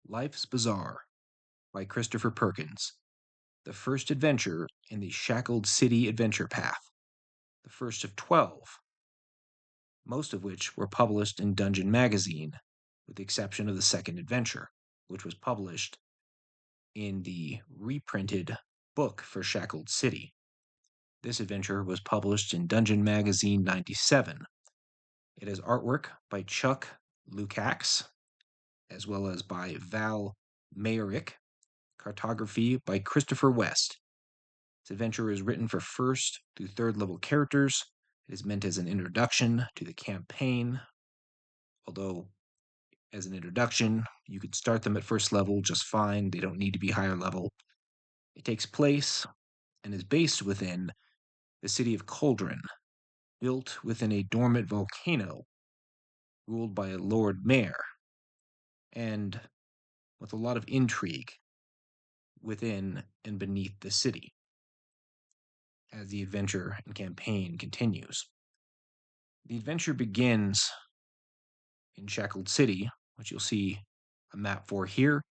Life's Bazaar by Christopher Perkins, the first adventure in the Shackled City adventure path, the first of 12, most of which were published in Dungeon Magazine, with the exception of the second adventure, which was published in the reprinted book for Shackled City. This adventure was published in Dungeon Magazine 97. It has artwork by Chuck Lukacs, as well as by Val Mayerick, cartography by Christopher West. This adventure is written for first through third level characters. It is meant as an introduction to the campaign, although, as an introduction, you could start them at first level just fine. They don't need to be higher level. It takes place and is based within the city of Cauldron, built within a dormant volcano ruled by a Lord Mayor, and with a lot of intrigue within and beneath the city as the adventure and campaign continues. The adventure begins in Shackled City, which you'll see a map for here,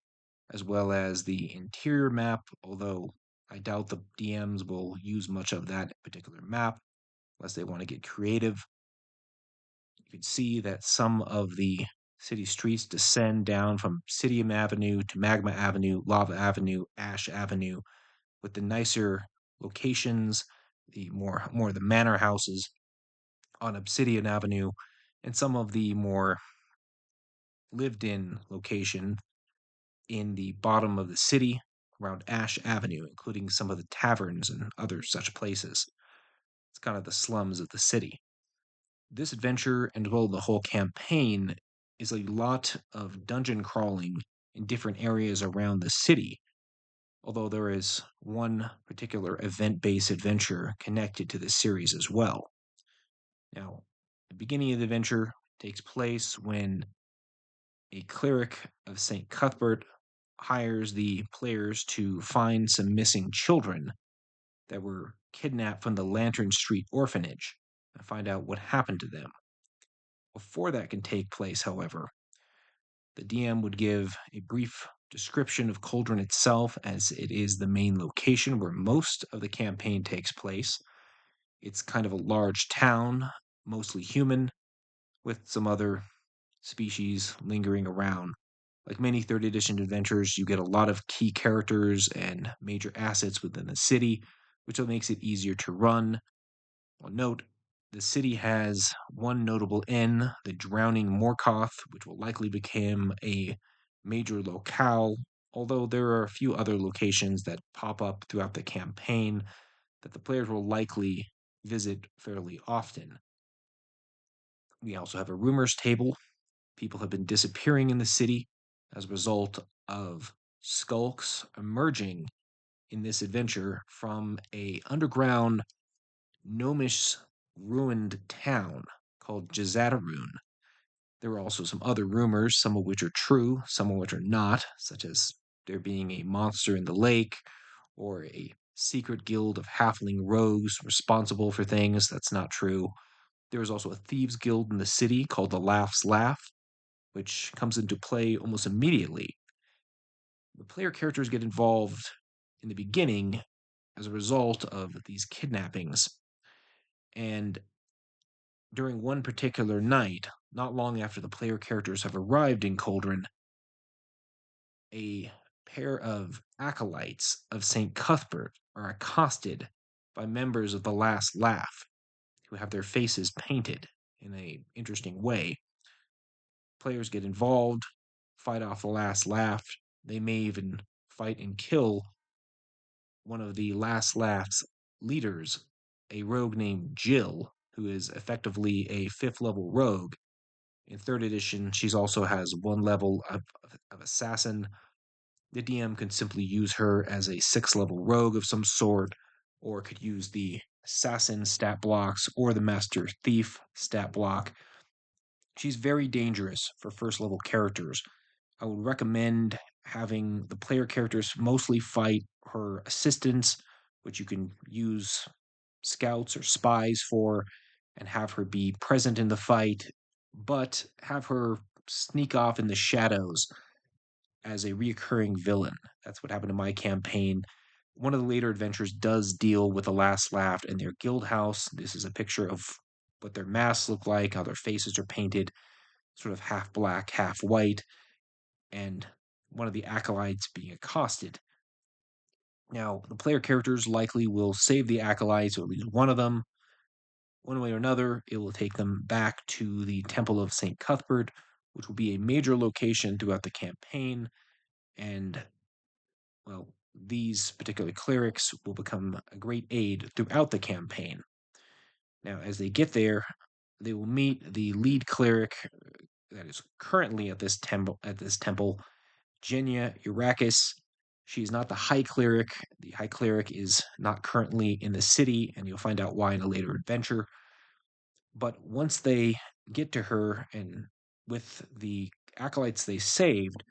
as well as the interior map, although I doubt the DMs will use much of that particular map unless they want to get creative. You can see that some of the city streets descend down from Psidium Avenue to Magma Avenue, Lava Avenue, Ash Avenue, with the nicer locations, the more the manor houses on Obsidian Avenue, and some of the more lived in location in the bottom of the city around Ash Avenue, including some of the taverns and other such places. It's kind of the slums of the city. This adventure, and well, the whole campaign, is a lot of dungeon crawling in different areas around the city, although there is one particular event based adventure connected to this series as well. Now, the beginning of the adventure takes place when a cleric of St. Cuthbert hires the players to find some missing children that were kidnapped from the Lantern Street orphanage and find out what happened to them. Before that can take place, however, the DM would give a brief description of Cauldron itself, as it is the main location where most of the campaign takes place. It's kind of a large town, mostly human, with some other species lingering around. Like many third edition adventures, you get a lot of key characters and major assets within the city, which makes it easier to run. Well, note, the city has one notable inn, the Drowning Morkoth, which will likely become a major locale, although there are a few other locations that pop up throughout the campaign that the players will likely visit fairly often. We also have a rumors table. People have been disappearing in the city as a result of skulks emerging in this adventure from a underground gnomish ruined town called Jazatarun. There are also some other rumors, some of which are true, some of which are not, such as there being a monster in the lake or a secret guild of halfling rogues responsible for things. That's not true. There is also a thieves guild in the city called the Laugh's Laugh, which comes into play almost immediately. The player characters get involved in the beginning as a result of these kidnappings. And during one particular night, not long after the player characters have arrived in Cauldron, a pair of acolytes of St. Cuthbert are accosted by members of the Last Laugh, who have their faces painted in an interesting way. Players get involved, fight off the Last Laugh. They may even fight and kill one of the Last Laugh's leaders, a rogue named Jill, who is effectively a fifth level rogue. In third edition, she also has one level of assassin. The DM can simply use her as a sixth level rogue of some sort, or could use the assassin stat blocks or the master thief stat block. She's very dangerous for first level characters. I would recommend having the player characters mostly fight her assistants, which you can use scouts or spies for, and have her be present in the fight, but have her sneak off in the shadows as a reoccurring villain. That's what happened in my campaign. One of the later adventures does deal with the last laugh and their guild house. This is a picture of what their masks look like, how their faces are painted, sort of half black, half white, and one of the acolytes being accosted. Now, the player characters likely will save the acolytes, or at least one of them. One way or another, it will take them back to the Temple of St. Cuthbert, which will be a major location throughout the campaign. And, well, these particular clerics will become a great aid throughout the campaign. Now, as they get there, they will meet the lead cleric that is currently at this temple, Genia Eurakis. She is not the High Cleric. The High Cleric is not currently in the city, and you'll find out why in a later adventure. But once they get to her, and with the acolytes they saved,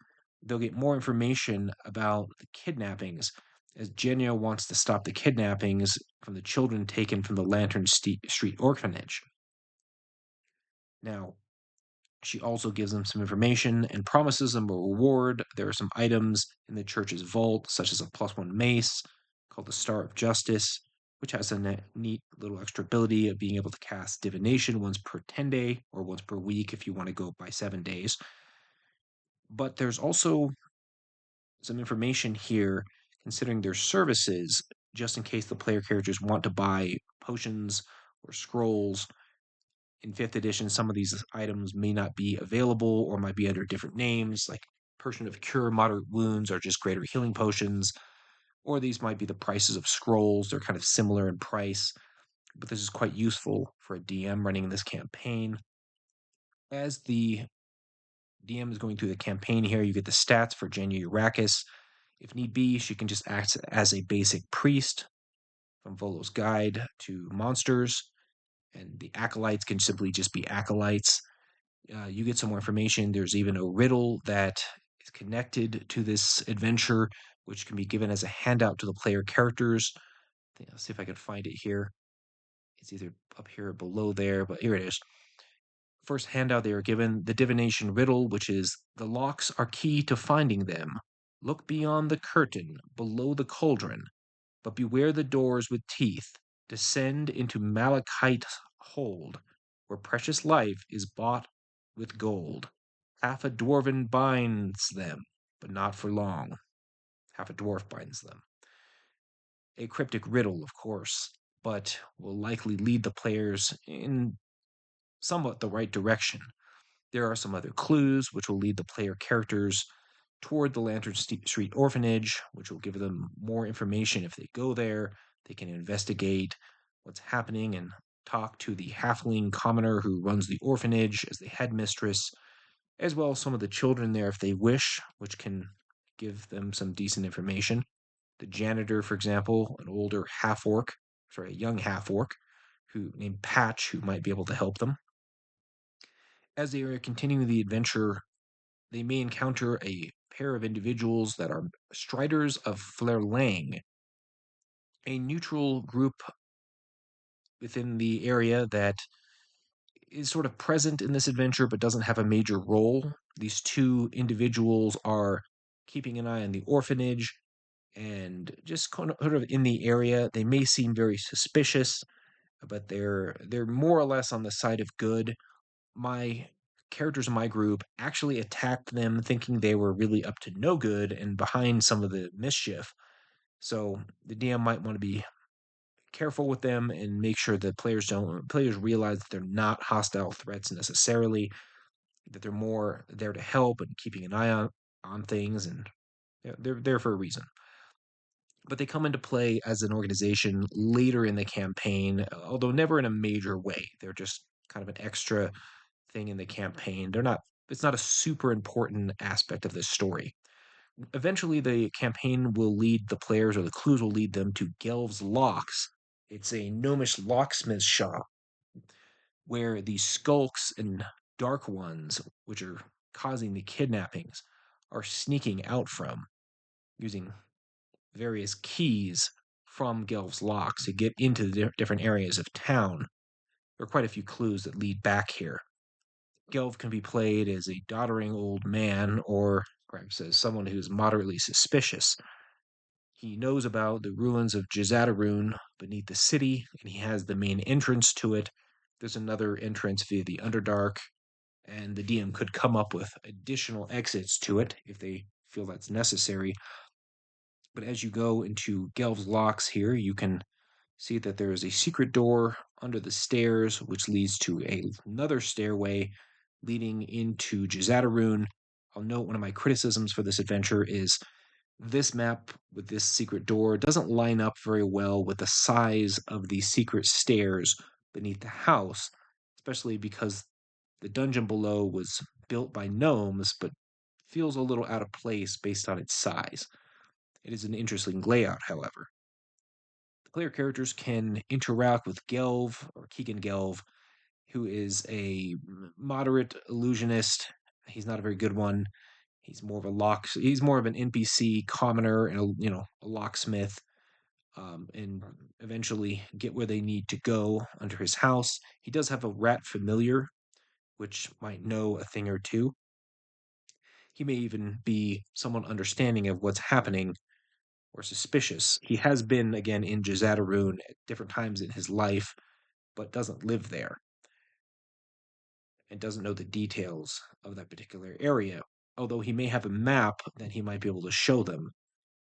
they'll get more information about the kidnappings, as Genia wants to stop the kidnappings from the children taken from the Lantern Street orphanage. Now, she also gives them some information and promises them a reward. There are some items in the church's vault, such as a +1 mace called the Star of Justice, which has a neat little extra ability of being able to cast divination once per 10 day or once per week if you want to go by 7 days. But there's also some information here considering their services, just in case the player characters want to buy potions or scrolls. In 5th edition, some of these items may not be available or might be under different names, like Potion of Cure Moderate Wounds or just Greater Healing Potions, or these might be the prices of scrolls. They're kind of similar in price, but this is quite useful for a DM running this campaign. As the DM is going through the campaign here, you get the stats for Genia Eurakis. If need be, she can just act as a basic priest from Volo's Guide to Monsters, and the acolytes can simply just be acolytes. You get some more information. There's even a riddle that is connected to this adventure, which can be given as a handout to the player characters. Let's see if I can find it here. It's either up here or below there, but here it is. First handout they are given the divination riddle, which is the locks are key to finding them. Look beyond the curtain, below the cauldron, but beware the doors with teeth. Descend into malachite hold, where precious life is bought with gold. Half a dwarven binds them, but not for long. Half a dwarf binds them. A cryptic riddle, of course, but will likely lead the players in somewhat the right direction. There are some other clues which will lead the player characters toward the Lantern Street orphanage, which will give them more information if they go there. They can investigate what's happening and talk to the halfling commoner who runs the orphanage as the headmistress, as well as some of the children there if they wish, which can give them some decent information. The janitor, for example, an older a young half orc, who named Patch, who might be able to help them. As they are continuing the adventure, they may encounter a pair of individuals that are Striders of Flerlang, a neutral group within the area that is sort of present in this adventure but doesn't have a major role. These two individuals are keeping an eye on the orphanage and just kind of sort of in the area. They may seem very suspicious, but they're more or less on the side of good. My characters in my group actually attacked them thinking they were really up to no good and behind some of the mischief. So the DM might want to be careful with them and make sure that players realize that they're not hostile threats necessarily, that they're more there to help and keeping an eye on things, and they're there for a reason. But they come into play as an organization later in the campaign, although never in a major way. They're just kind of an extra thing in the campaign. It's not a super important aspect of this story. Eventually the campaign will lead the players, or the clues will lead them to Gelv's Locks. It's a gnomish locksmith shop where the skulks and dark ones, which are causing the kidnappings, are sneaking out from, using various keys from Gelv's Locks to get into the different areas of town. There are quite a few clues that lead back here. Gelv can be played as a doddering old man or perhaps as someone who's moderately suspicious. He knows about the ruins of Jizzadarun beneath the city, and he has the main entrance to it. There's another entrance via the Underdark, and the DM could come up with additional exits to it if they feel that's necessary. But as you go into Gelv's Locks here, you can see that there is a secret door under the stairs, which leads to another stairway leading into Jizzadarun. I'll note one of my criticisms for this adventure is this map with this secret door doesn't line up very well with the size of the secret stairs beneath the house, especially because the dungeon below was built by gnomes, but feels a little out of place based on its size. It is an interesting layout, however. The player characters can interact with Gelv or Keegan Gelv, who is a moderate illusionist. He's not a very good one. He's more of a he's more of an NPC commoner and a locksmith, and eventually get where they need to go under his house. He does have a rat familiar, which might know a thing or two. He may even be somewhat understanding of what's happening or suspicious. He has been again in Jizzadarun at different times in his life, but doesn't live there and doesn't know the details of that particular area. Although he may have a map that he might be able to show them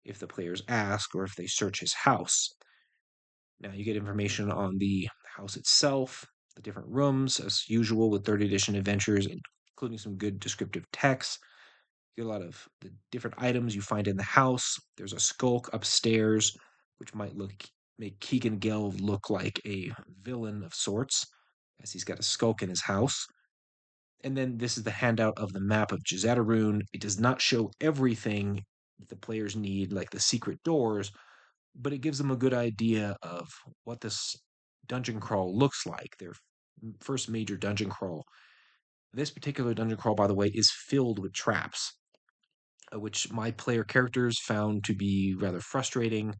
if the players ask or if they search his house. Now you get information on the house itself, the different rooms, as usual with 3rd edition adventures, including some good descriptive text. You get a lot of the different items you find in the house. There's a skulk upstairs, which might make Keegan Gelv look like a villain of sorts, as he's got a skulk in his house. And then this is the handout of the map of Jizzadarun. It does not show everything that the players need, like the secret doors, but it gives them a good idea of what this dungeon crawl looks like. Their first major dungeon crawl. This particular dungeon crawl, by the way, is filled with traps, which my player characters found to be rather frustrating,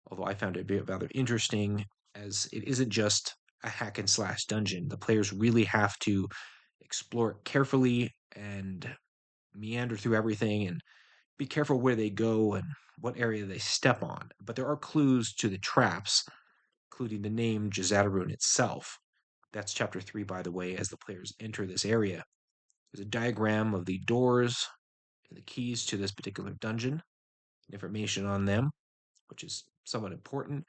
although I found it rather interesting, as it isn't just a hack and slash dungeon. The players really have to explore it carefully and meander through everything and be careful where they go and what area they step on. But there are clues to the traps, including the name Jizzadarun itself. That's chapter 3, by the way, as the players enter this area. There's a diagram of the doors and the keys to this particular dungeon, information on them, which is somewhat important.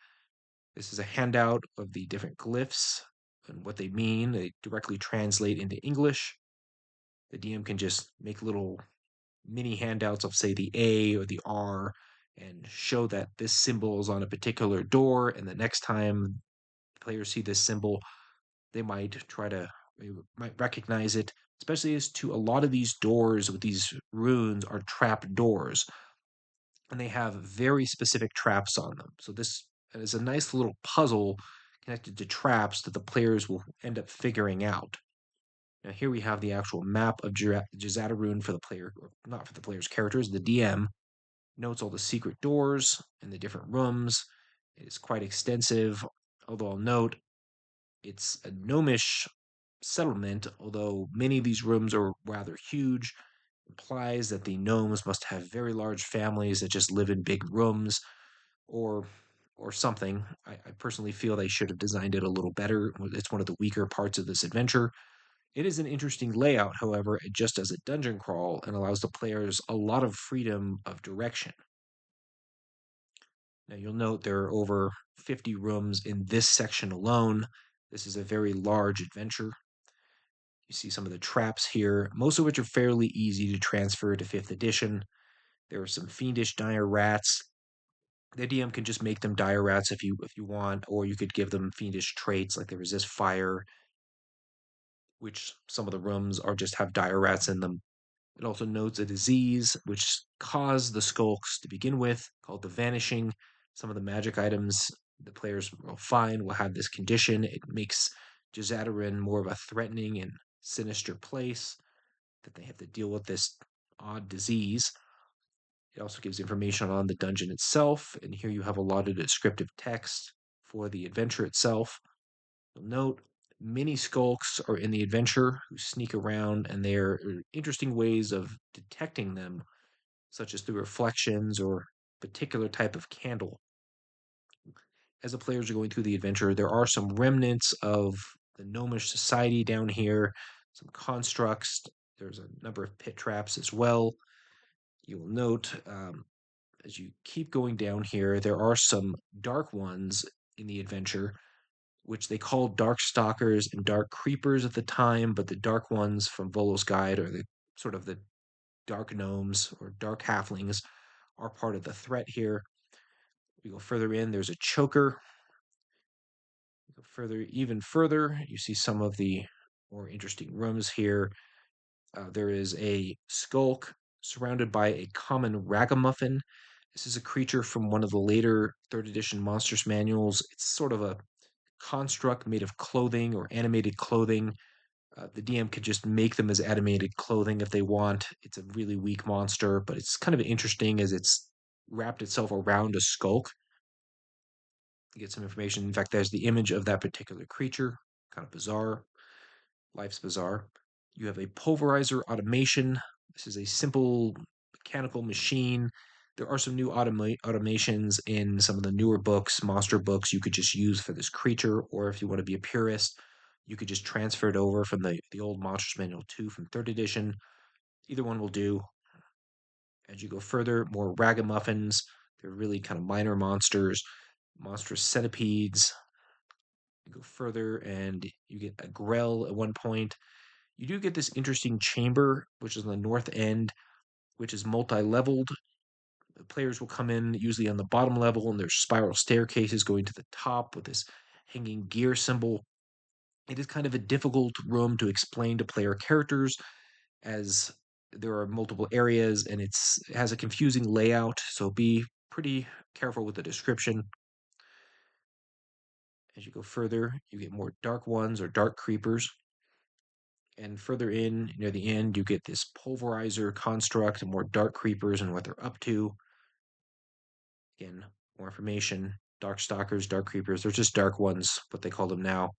This is a handout of the different glyphs and what they mean. They directly translate into English. The DM can just make little mini handouts of, say, the A or the R and show that this symbol is on a particular door. And the next time players see this symbol, they might recognize it, especially as to a lot of these doors with these runes are trap doors and they have very specific traps on them. So this is a nice little puzzle connected to traps that the players will end up figuring out. Now here we have the actual map of Jizzadarun for the player, or not for the player's characters. The DM notes all the secret doors and the different rooms. It is quite extensive, although I'll note it's a gnomish settlement, although many of these rooms are rather huge. Implies that the gnomes must have very large families that just live in big rooms, or or something. I personally feel they should have designed it a little better. It's one of the weaker parts of this adventure. It is an interesting layout, however, just as a dungeon crawl and allows the players a lot of freedom of direction. Now you'll note there are over 50 rooms in this section alone. This is a very large adventure. You see some of the traps here, most of which are fairly easy to transfer to 5th edition. There are some fiendish dire rats. The DM can just make them dire rats if you want, or you could give them fiendish traits like they resist fire, which some of the rooms are just have dire rats in them. It also notes a disease which caused the skulks to begin with, called the vanishing. Some of the magic items the players will find will have this condition. It makes Jizzadarun more of a threatening and sinister place that they have to deal with this odd disease. It also gives information on the dungeon itself, and here you have a lot of descriptive text for the adventure itself. You'll note many skulks are in the adventure who sneak around, and there are interesting ways of detecting them such as through reflections or particular type of candle. As the players are going through the adventure, there are some remnants of the gnomish society down here, some constructs. There's a number of pit traps as well. You will note as you keep going down here, there are some dark ones in the adventure, which they called dark stalkers and dark creepers at the time, but the dark ones from Volo's Guide are the sort of the dark gnomes or dark halflings are part of the threat here. We go further in, there's a choker. We go further, even further, you see some of the more interesting rooms here. There is a skulk surrounded by a common ragamuffin. This is a creature from one of the later third edition Monsters manuals. It's sort of a construct made of clothing or animated clothing. The DM could just make them as animated clothing if they want. It's a really weak monster, but it's kind of interesting as it's wrapped itself around a skulk. You get some information. In fact, there's the image of that particular creature. Kind of bizarre. Life's bizarre. You have a pulverizer automation. This is a simple mechanical machine. There are some new automations in some of the newer books, monster books, you could just use for this creature, or if you want to be a purist, you could just transfer it over from the old Monsters Manual 2 from 3rd edition. Either one will do. As you go further, more ragamuffins. They're really kind of minor monsters, monstrous centipedes. You go further and you get a grell at one point. You do get this interesting chamber, which is on the north end, which is multi-leveled. The players will come in usually on the bottom level, and there's spiral staircases going to the top with this hanging gear symbol. It is kind of a difficult room to explain to player characters as there are multiple areas and it has a confusing layout, so be pretty careful with the description. As you go further, you get more dark ones or dark creepers. And further in, near the end, you get this pulverizer construct and more dark creepers and what they're up to. Again, more information. Dark stalkers, dark creepers, they're just dark ones, what they call them now.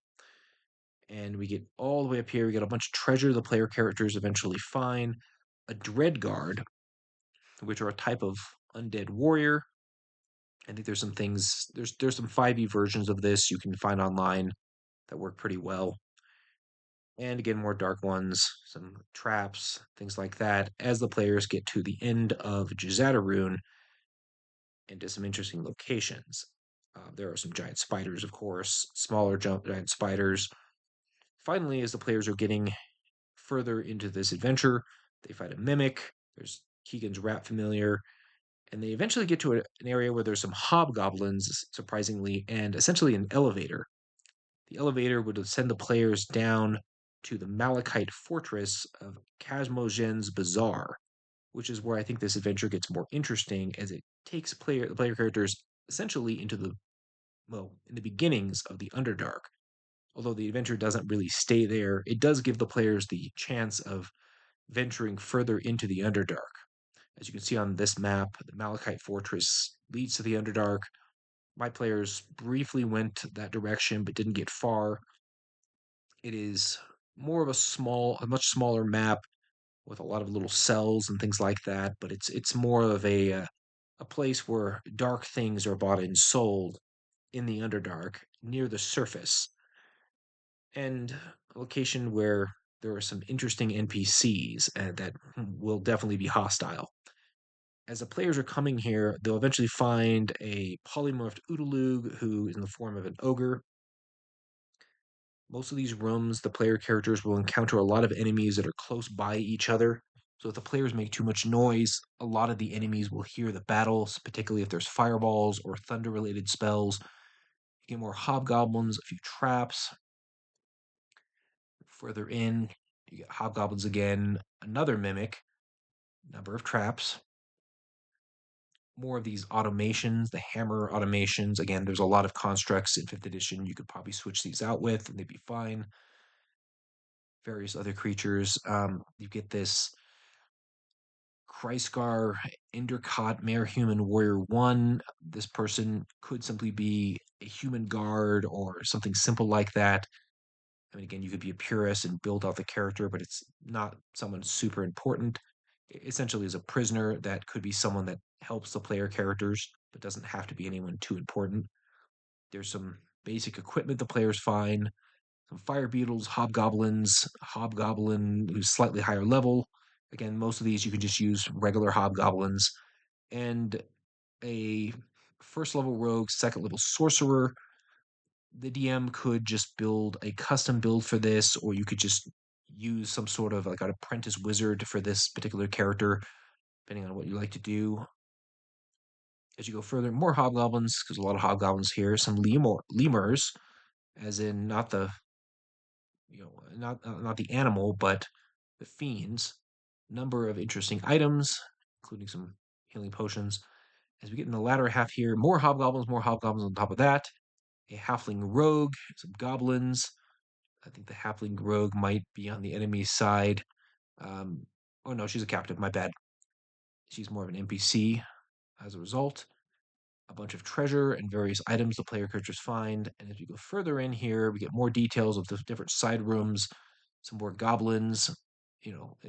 And we get all the way up here, we get a bunch of treasure the player characters eventually find. A dread guard, which are a type of undead warrior. I think there's some things, there's some 5e versions of this you can find online that work pretty well. And again, more dark ones, some traps, things like that, as the players get to the end of Jazadaroon and to some interesting locations. There are some giant spiders, of course, smaller giant spiders. Finally, as the players are getting further into this adventure, they fight a mimic. There's Keegan's rat familiar, and they eventually get to an area where there's some hobgoblins, surprisingly, and essentially an elevator. The elevator would send the players down to the Malachite fortress of Kazmojen's Bazaar, which is where I think this adventure gets more interesting as it takes the player characters essentially into in the beginnings of the Underdark. Although the adventure doesn't really stay there, it does give the players the chance of venturing further into the Underdark. As you can see on this map, the Malachite Fortress leads to the Underdark. My players briefly went that direction but didn't get far. It is more of a much smaller map with a lot of little cells and things like that, but it's more of a place where dark things are bought and sold in the Underdark near the surface, and a location where there are some interesting NPCs that will definitely be hostile. As the players are coming here, they'll eventually find a polymorphed Oodaloo who is in the form of an ogre. Most of these rooms, the player characters will encounter a lot of enemies that are close by each other. So if the players make too much noise, a lot of the enemies will hear the battles, particularly if there's fireballs or thunder-related spells. You get more hobgoblins, a few traps. Further in, you get hobgoblins again, another mimic, number of traps. More of these automations, the hammer automations. Again, there's a lot of constructs in 5th edition you could probably switch these out with and they'd be fine. Various other creatures. You get this Chryskar Endercott Mare Human Warrior 1. This person could simply be a human guard or something simple like that. I mean, again, you could be a purist and build out the character, but it's not someone super important. essentially is a prisoner that could be someone that helps the player characters, but doesn't have to be anyone too important. There's some basic equipment the players find, some fire beetles, hobgoblins, hobgoblin who's slightly higher level. Again, most of these you can just use regular hobgoblins, and a first level rogue, second level sorcerer. The DM could just build a custom build for this, or you could just use some sort of like an apprentice wizard for this particular character, depending on what you like to do. As you go further, more hobgoblins, because a lot of hobgoblins here. Some lemurs, as in not the not the animal, but the fiends. Number of interesting items, including some healing potions. As we get in the latter half here, more hobgoblins on top of that. A halfling rogue, some goblins. I think the halfling rogue might be on the enemy side. Um, oh no, she's a captive. My bad. She's more of an NPC as a result. A bunch of treasure and various items the player characters find. And as we go further in here, we get more details of the different side rooms, some more goblins.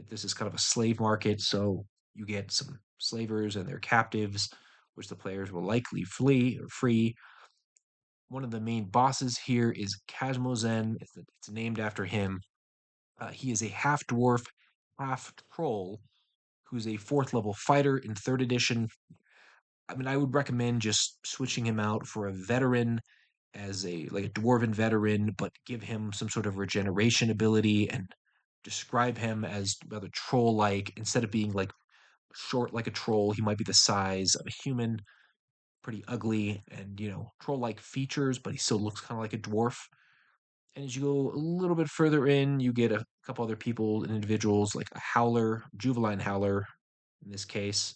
This is kind of a slave market, so you get some slavers and their captives, which the players will likely flee or free. One of the main bosses here is Kazmozen. It's named after him. He is a half dwarf, half troll, who's a fourth level fighter in third edition. I mean, I would recommend just switching him out for a veteran as a dwarven veteran, but give him some sort of regeneration ability and describe him as rather troll like. Instead of being like short like a troll, he might be the size of a human, pretty ugly, and troll like features, but he still looks kind of like a dwarf. And as you go a little bit further in, you get a couple other people and individuals like a howler, Juveline howler in this case,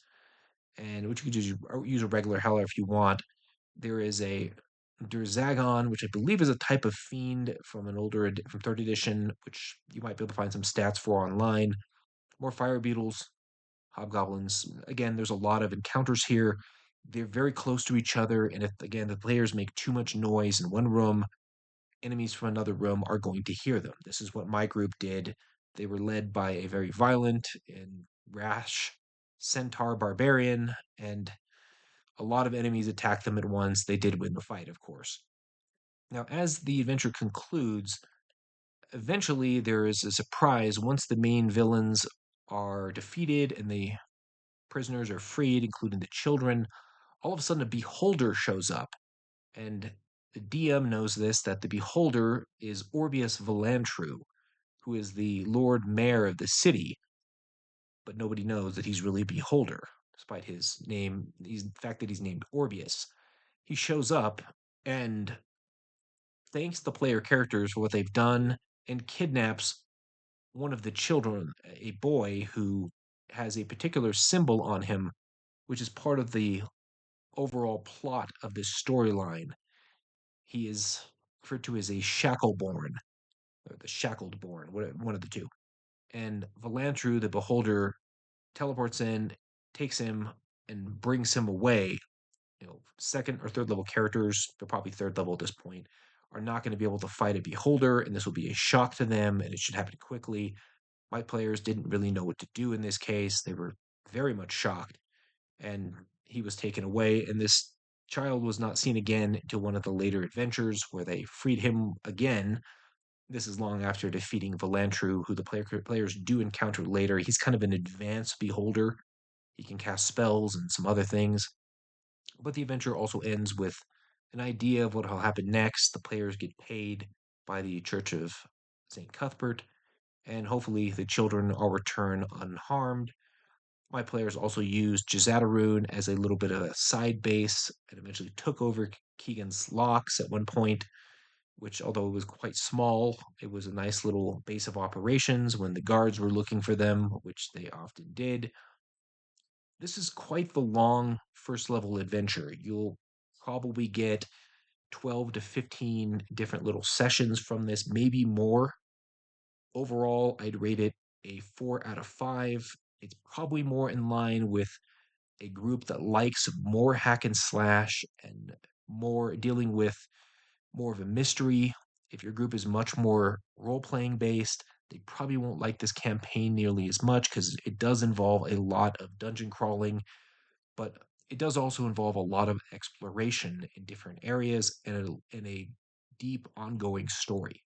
and which you could just use a regular howler if you want. There is a Durzagon, which I believe is a type of fiend from from third edition, which you might be able to find some stats for online. More fire beetles, hobgoblins. Again, there's a lot of encounters here. They're very close to each other, and if again the players make too much noise in one room, enemies from another room are going to hear them. This is what my group did. They were led by a very violent and rash centaur barbarian, and a lot of enemies attacked them at once. They did win the fight, of course. Now, as the adventure concludes, eventually there is a surprise once the main villains are defeated and the prisoners are freed, including the children. All of a sudden, a beholder shows up, and the DM knows this that the beholder is Orbius Valantru, who is the Lord Mayor of the city, but nobody knows that he's really a beholder, despite his name, the fact that he's named Orbius. He shows up and thanks the player characters for what they've done and kidnaps one of the children, a boy who has a particular symbol on him, which is part of the overall plot of this storyline. He is referred to as a Shackleborn, or the Shackled Born, one of the two. And Valantru, the beholder, teleports in, takes him, and brings him away. Second or third level characters, they're probably third level at this point, are not going to be able to fight a beholder, and this will be a shock to them, and it should happen quickly. My players didn't really know what to do in this case. They were very much shocked, and he was taken away, and this child was not seen again until one of the later adventures where they freed him again. This is long after defeating Valantru, who the players do encounter later. He's kind of an advanced beholder. He can cast spells and some other things. But the adventure also ends with an idea of what will happen next. The players get paid by the Church of St. Cuthbert, and hopefully the children all return unharmed. My players also used Jazadaroon as a little bit of a side base and eventually took over Keegan's locks at one point, which, although it was quite small, it was a nice little base of operations when the guards were looking for them, which they often did. This is quite the long first level adventure. You'll probably get 12 to 15 different little sessions from this, maybe more. Overall, I'd rate it a 4 out of 5. It's probably more in line with a group that likes more hack and slash and more dealing with more of a mystery. If your group is much more role playing based, They probably won't like this campaign nearly as much because it does involve a lot of dungeon crawling, but it does also involve a lot of exploration in different areas and a deep ongoing story.